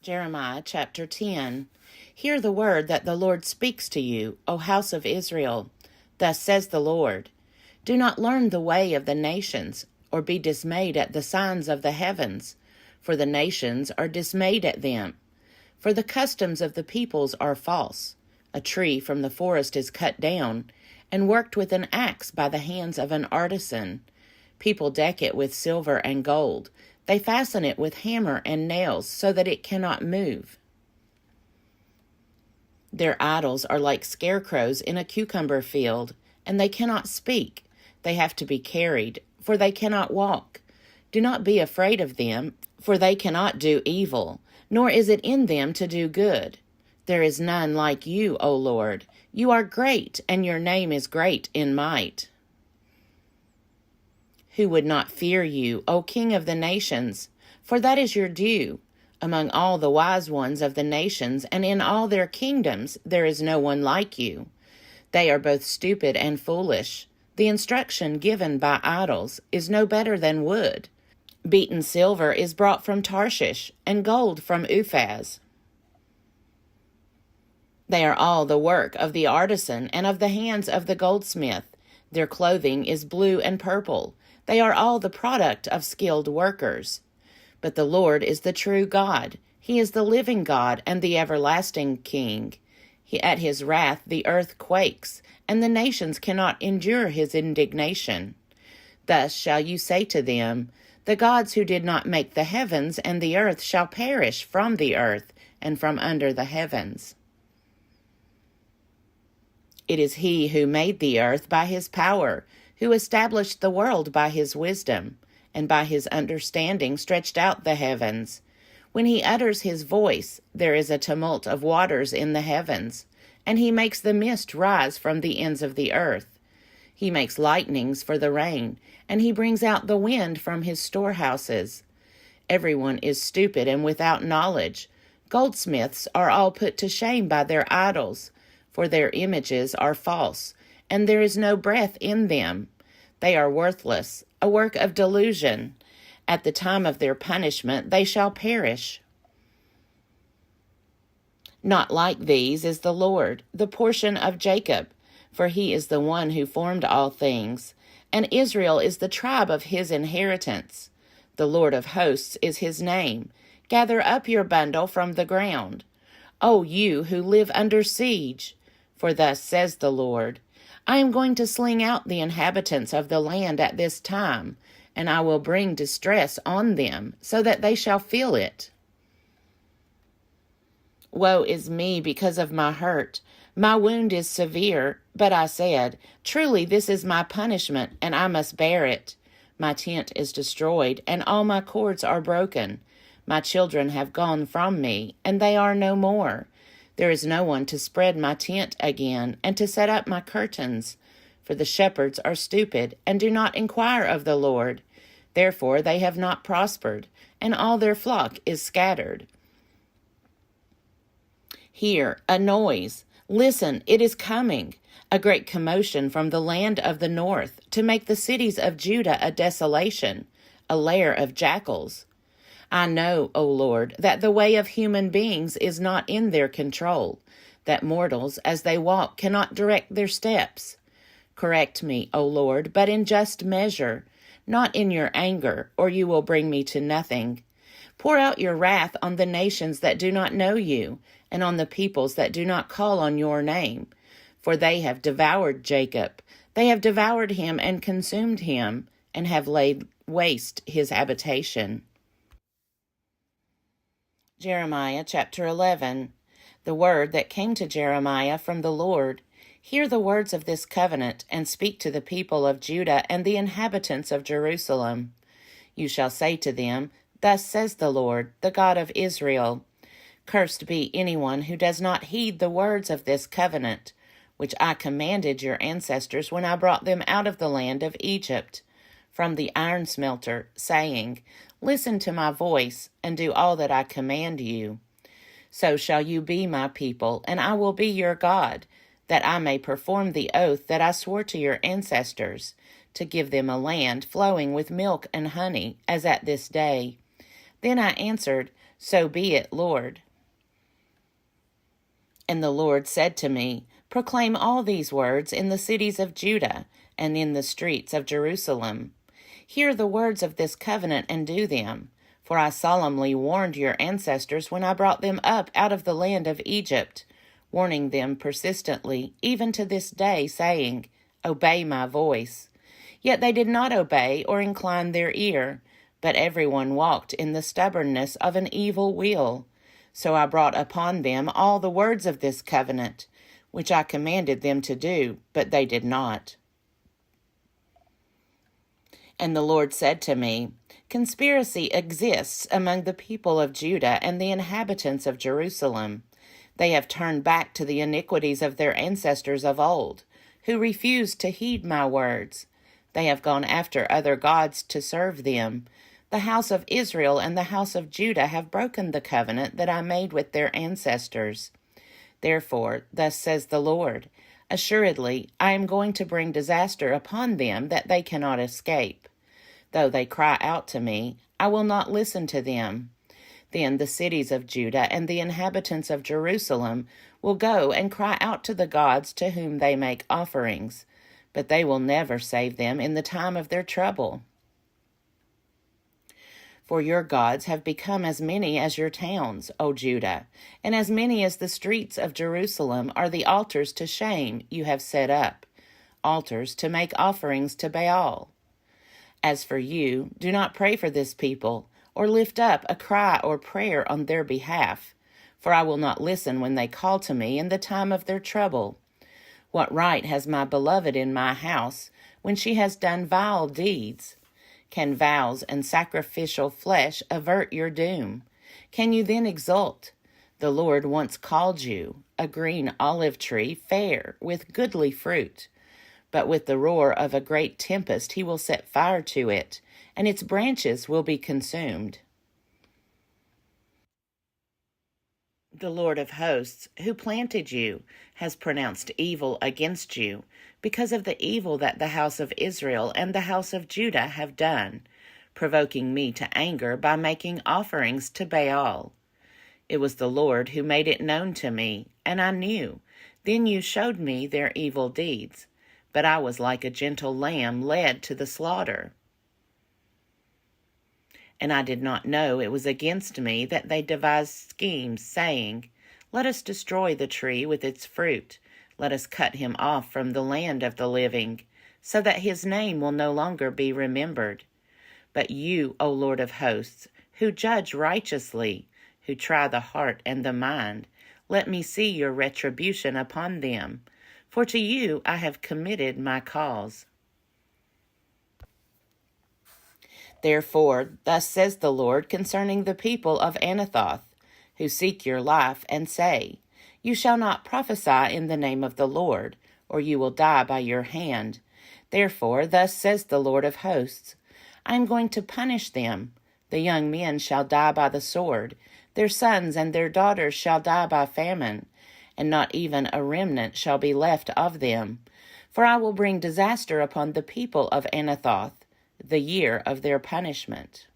Jeremiah chapter 10. Hear the word that the Lord speaks to you, O house of Israel. Thus says the Lord, do not learn the way of the nations, or be dismayed at the signs of the heavens, for the nations are dismayed at them. For the customs of the peoples are false. A tree from the forest is cut down, and worked with an axe by the hands of an artisan. People deck it with silver and gold. They fasten it with hammer and nails so that it cannot move. Their idols are like scarecrows in a cucumber field, and they cannot speak. They have to be carried, for they cannot walk. Do not be afraid of them, for they cannot do evil, nor is it in them to do good. There is none like you, O Lord. You are great, and your name is great in might. Who would not fear you, O King of the nations? For that is your due. Among all the wise ones of the nations and in all their kingdoms there is no one like you. They are both stupid and foolish. The instruction given by idols is no better than wood. Beaten silver is brought from Tarshish, and gold from Uphaz. They are all the work of the artisan and of the hands of the goldsmith. Their clothing is blue and purple. They are all the product of skilled workers. But the Lord is the true God. He is the living God and the everlasting King. At his wrath the earth quakes, and the nations cannot endure his indignation. Thus shall you say to them, the gods who did not make the heavens and the earth shall perish from the earth and from under the heavens. It is he who made the earth by his power, who established the world by his wisdom, and by his understanding stretched out the heavens. When he utters his voice, there is a tumult of waters in the heavens, and he makes the mist rise from the ends of the earth. He makes lightnings for the rain, and he brings out the wind from his storehouses. Everyone is stupid and without knowledge. Goldsmiths are all put to shame by their idols, for their images are false, and there is no breath in them. They are worthless, a work of delusion. At the time of their punishment they shall perish. Not like these is the Lord, the portion of Jacob, for he is the one who formed all things, and Israel is the tribe of his inheritance. The Lord of hosts is his name. Gather up your bundle from the ground, O you who live under siege. For thus says the Lord, I am going to sling out the inhabitants of the land at this time, and I will bring distress on them, so that they shall feel it. Woe is me because of my hurt. My wound is severe, but I said, truly this is my punishment, and I must bear it. My tent is destroyed, and all my cords are broken. My children have gone from me, and they are no more. There is no one to spread my tent again, and to set up my curtains. For the shepherds are stupid, and do not inquire of the Lord. Therefore they have not prospered, and all their flock is scattered. Hear a noise. Listen, it is coming. A great commotion from the land of the north, to make the cities of Judah a desolation, a lair of jackals. I know, O Lord, that the way of human beings is not in their control, that mortals, as they walk, cannot direct their steps. Correct me, O Lord, but in just measure, not in your anger, or you will bring me to nothing. Pour out your wrath on the nations that do not know you, and on the peoples that do not call on your name. For they have devoured Jacob. They have devoured him and consumed him, and have laid waste his habitation. Jeremiah chapter 11. The word that came to Jeremiah from the Lord. Hear the words of this covenant, and speak to the people of Judah and the inhabitants of Jerusalem. You shall say to them, thus says the Lord, the God of Israel, cursed be anyone who does not heed the words of this covenant, which I commanded your ancestors when I brought them out of the land of Egypt, from the iron smelter, saying, listen to my voice, and do all that I command you. So shall you be my people, and I will be your God, that I may perform the oath that I swore to your ancestors, to give them a land flowing with milk and honey, as at this day. Then I answered, So be it, Lord. And the Lord said to me, Proclaim all these words in the cities of Judah and in the streets of Jerusalem. Hear the words of this covenant and do them. For I solemnly warned your ancestors when I brought them up out of the land of Egypt, warning them persistently, even to this day, saying, Obey my voice. Yet they did not obey or incline their ear, but everyone walked in the stubbornness of an evil will. So I brought upon them all the words of this covenant, which I commanded them to do, but they did not. And the Lord said to me, Conspiracy exists among the people of Judah and the inhabitants of Jerusalem. They have turned back to the iniquities of their ancestors of old, who refused to heed my words. They have gone after other gods to serve them. The house of Israel and the house of Judah have broken the covenant that I made with their ancestors. Therefore, thus says the Lord, Assuredly, I am going to bring disaster upon them that they cannot escape. Though they cry out to me, I will not listen to them. Then the cities of Judah and the inhabitants of Jerusalem will go and cry out to the gods to whom they make offerings, but they will never save them in the time of their trouble. For your gods have become as many as your towns, O Judah, and as many as the streets of Jerusalem are the altars to shame you have set up, altars to make offerings to Baal. As for you, do not pray for this people, or lift up a cry or prayer on their behalf, for I will not listen when they call to me in the time of their trouble. What right has my beloved in my house when she has done vile deeds? Can vows and sacrificial flesh avert your doom? Can you then exult? The Lord once called you a green olive tree, fair, with goodly fruit. But with the roar of a great tempest he will set fire to it, and its branches will be consumed. The Lord of hosts, who planted you, has pronounced evil against you, because of the evil that the house of Israel and the house of Judah have done, provoking me to anger by making offerings to Baal. It was the Lord who made it known to me, and I knew. Then you showed me their evil deeds, but I was like a gentle lamb led to the slaughter. And I did not know it was against me that they devised schemes, saying, Let us destroy the tree with its fruit. Let us cut him off from the land of the living, so that his name will no longer be remembered. But you, O Lord of hosts, who judge righteously, who try the heart and the mind, let me see your retribution upon them. For to you I have committed my cause. Therefore, thus says the Lord concerning the people of Anathoth, who seek your life and say, You shall not prophesy in the name of the Lord, or you will die by your hand. Therefore, thus says the Lord of hosts, I am going to punish them. The young men shall die by the sword, their sons and their daughters shall die by famine, and not even a remnant shall be left of them. For I will bring disaster upon the people of Anathoth, the year of their punishment.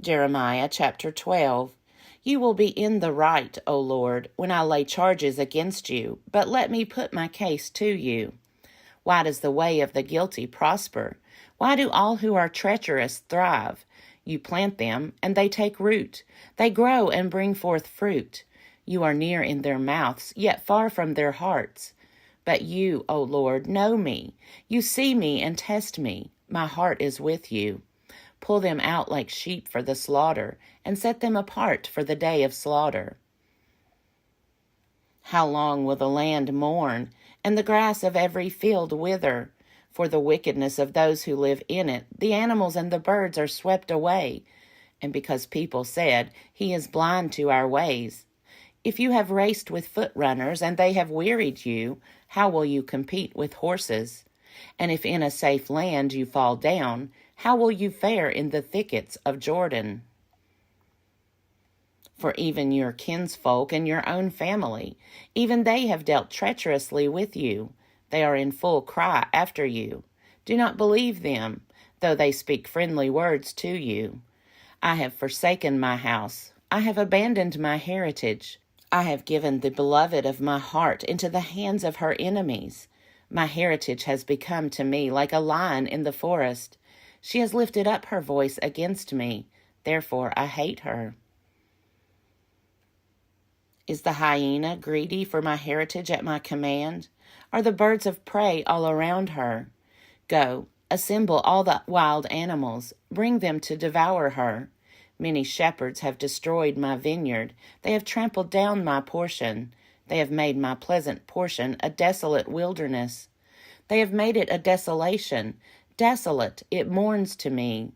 Jeremiah chapter 12. You will be in the right, O Lord, when I lay charges against you, but let me put my case to you. Why does the way of the guilty prosper? Why do all who are treacherous thrive? You plant them, and they take root. They grow and bring forth fruit. You are near in their mouths, yet far from their hearts. But you, O Lord, know me. You see me and test me. My heart is with you. Pull them out like sheep for the slaughter, and set them apart for the day of slaughter. How long will the land mourn, and the grass of every field wither? For the wickedness of those who live in it, the animals and the birds are swept away. And because people said, He is blind to our ways. If you have raced with foot runners, and they have wearied you, how will you compete with horses? And if in a safe land you fall down, how will you fare in the thickets of Jordan? For even your kinsfolk and your own family, even they have dealt treacherously with you. They are in full cry after you. Do not believe them, though they speak friendly words to you. I have forsaken my house. I have abandoned my heritage. I have given the beloved of my heart into the hands of her enemies. My heritage has become to me like a lion in the forest. She has lifted up her voice against me. Therefore I hate her. Is the hyena greedy for my heritage at my command? Are the birds of prey all around her? Go, assemble all the wild animals. Bring them to devour her. Many shepherds have destroyed my vineyard. They have trampled down my portion. They have made my pleasant portion a desolate wilderness. They have made it a desolation. Desolate, it mourns to me.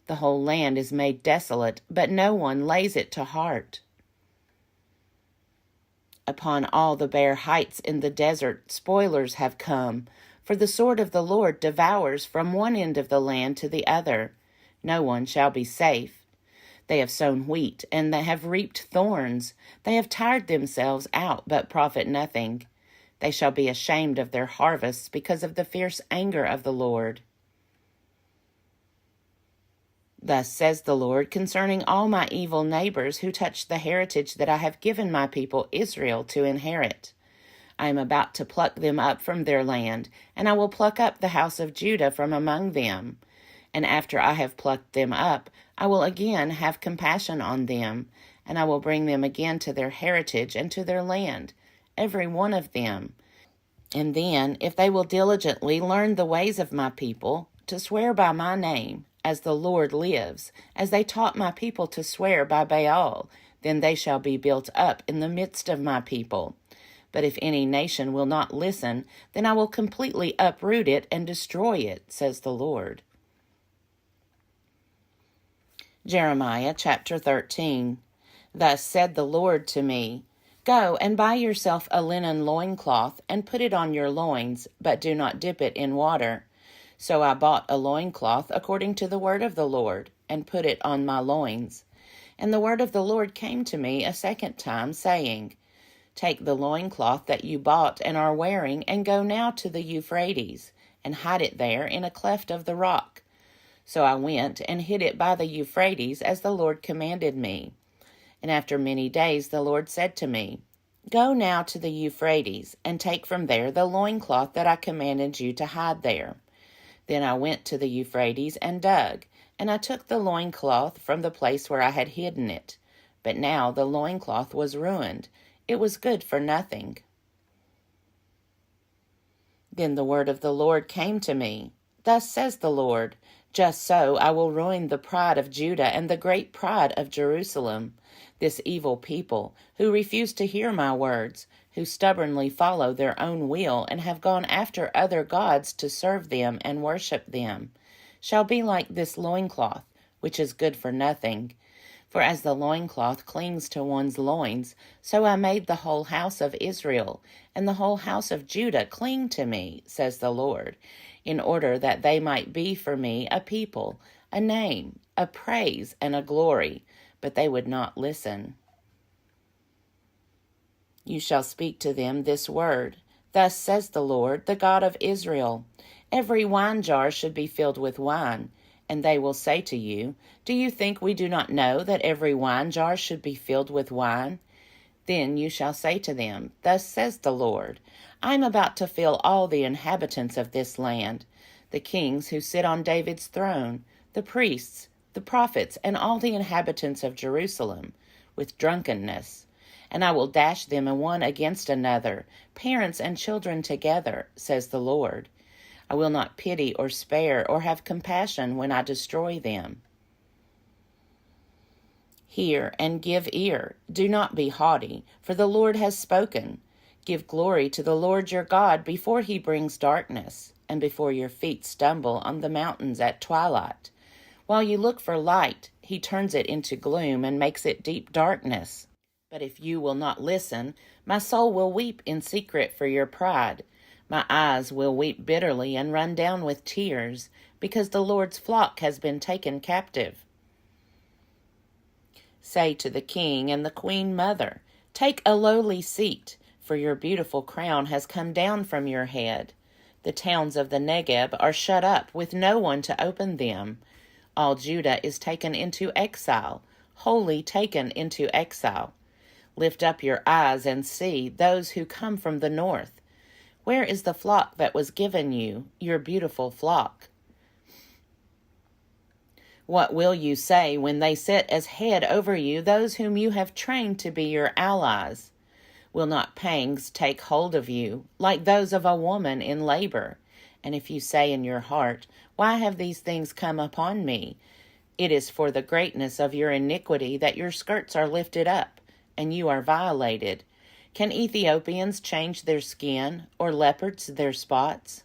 The whole land is made desolate, but no one lays it to heart. Upon all the bare heights in the desert, spoilers have come, for the sword of the Lord devours from one end of the land to the other. No one shall be safe. They have sown wheat, and they have reaped thorns. They have tired themselves out, but profit nothing. They shall be ashamed of their harvests because of the fierce anger of the Lord. Thus says the Lord concerning all my evil neighbors who touch the heritage that I have given my people Israel to inherit. I am about to pluck them up from their land, and I will pluck up the house of Judah from among them. And after I have plucked them up, I will again have compassion on them, and I will bring them again to their heritage and to their land, every one of them. And then, if they will diligently learn the ways of my people, to swear by my name, as the Lord lives, as they taught my people to swear by Baal, then they shall be built up in the midst of my people. But if any nation will not listen, then I will completely uproot it and destroy it, says the Lord. Jeremiah chapter 13. Thus said the Lord to me, Go and buy yourself a linen loincloth, and put it on your loins, but do not dip it in water. So I bought a loincloth according to the word of the Lord, and put it on my loins. And the word of the Lord came to me a second time, saying, Take the loincloth that you bought and are wearing, and go now to the Euphrates, and hide it there in a cleft of the rock. So I went and hid it by the Euphrates, as the Lord commanded me. And after many days the Lord said to me, Go now to the Euphrates, and take from there the loincloth that I commanded you to hide there. Then I went to the Euphrates and dug, and I took the loincloth from the place where I had hidden it. But now the loincloth was ruined. It was good for nothing. Then the word of the Lord came to me. Thus says the Lord, Just so I will ruin the pride of Judah and the great pride of Jerusalem, this evil people, who refuse to hear my words, who stubbornly follow their own will and have gone after other gods to serve them and worship them, shall be like this loincloth, which is good for nothing. For as the loincloth clings to one's loins, so I made the whole house of Israel and the whole house of Judah cling to me, says the Lord, in order that they might be for me a people, a name, a praise, and a glory, but they would not listen. You shall speak to them this word. Thus says the Lord, the God of Israel, Every wine jar should be filled with wine. And they will say to you, Do you think we do not know that every wine jar should be filled with wine? Then you shall say to them, Thus says the Lord, I am about to fill all the inhabitants of this land, the kings who sit on David's throne, the priests, the prophets, and all the inhabitants of Jerusalem, with drunkenness. And I will dash them one against another, parents and children together, says the Lord. I will not pity or spare or have compassion when I destroy them. Hear and give ear. Do not be haughty, for the Lord has spoken. Give glory to the Lord your God before he brings darkness, and before your feet stumble on the mountains at twilight. While you look for light, he turns it into gloom and makes it deep darkness. But if you will not listen, my soul will weep in secret for your pride. My eyes will weep bitterly and run down with tears, because the Lord's flock has been taken captive. Say to the king and the queen mother, Take a lowly seat, for your beautiful crown has come down from your head. The towns of the Negeb are shut up, with no one to open them. All Judah is taken into exile, wholly taken into exile. Lift up your eyes and see those who come from the north. Where is the flock that was given you, your beautiful flock? What will you say when they set as head over you those whom you have trained to be your allies? Will not pangs take hold of you, like those of a woman in labor? And if you say in your heart, why have these things come upon me? It is for the greatness of your iniquity that your skirts are lifted up, and you are violated. Can Ethiopians change their skin, or leopards their spots?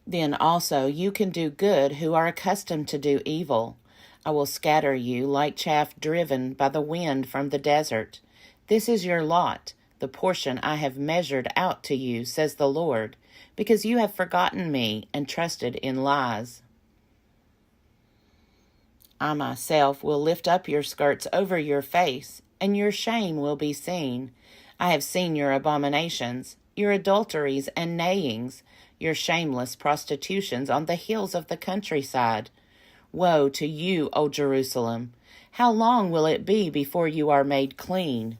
Then also you can do good who are accustomed to do evil. I will scatter you like chaff driven by the wind from the desert. This is your lot, the portion I have measured out to you, says the Lord, because you have forgotten me and trusted in lies. I myself will lift up your skirts over your face, and your shame will be seen. I have seen your abominations, your adulteries and neighings, your shameless prostitutions on the hills of the countryside. Woe to you, O Jerusalem! How long will it be before you are made clean?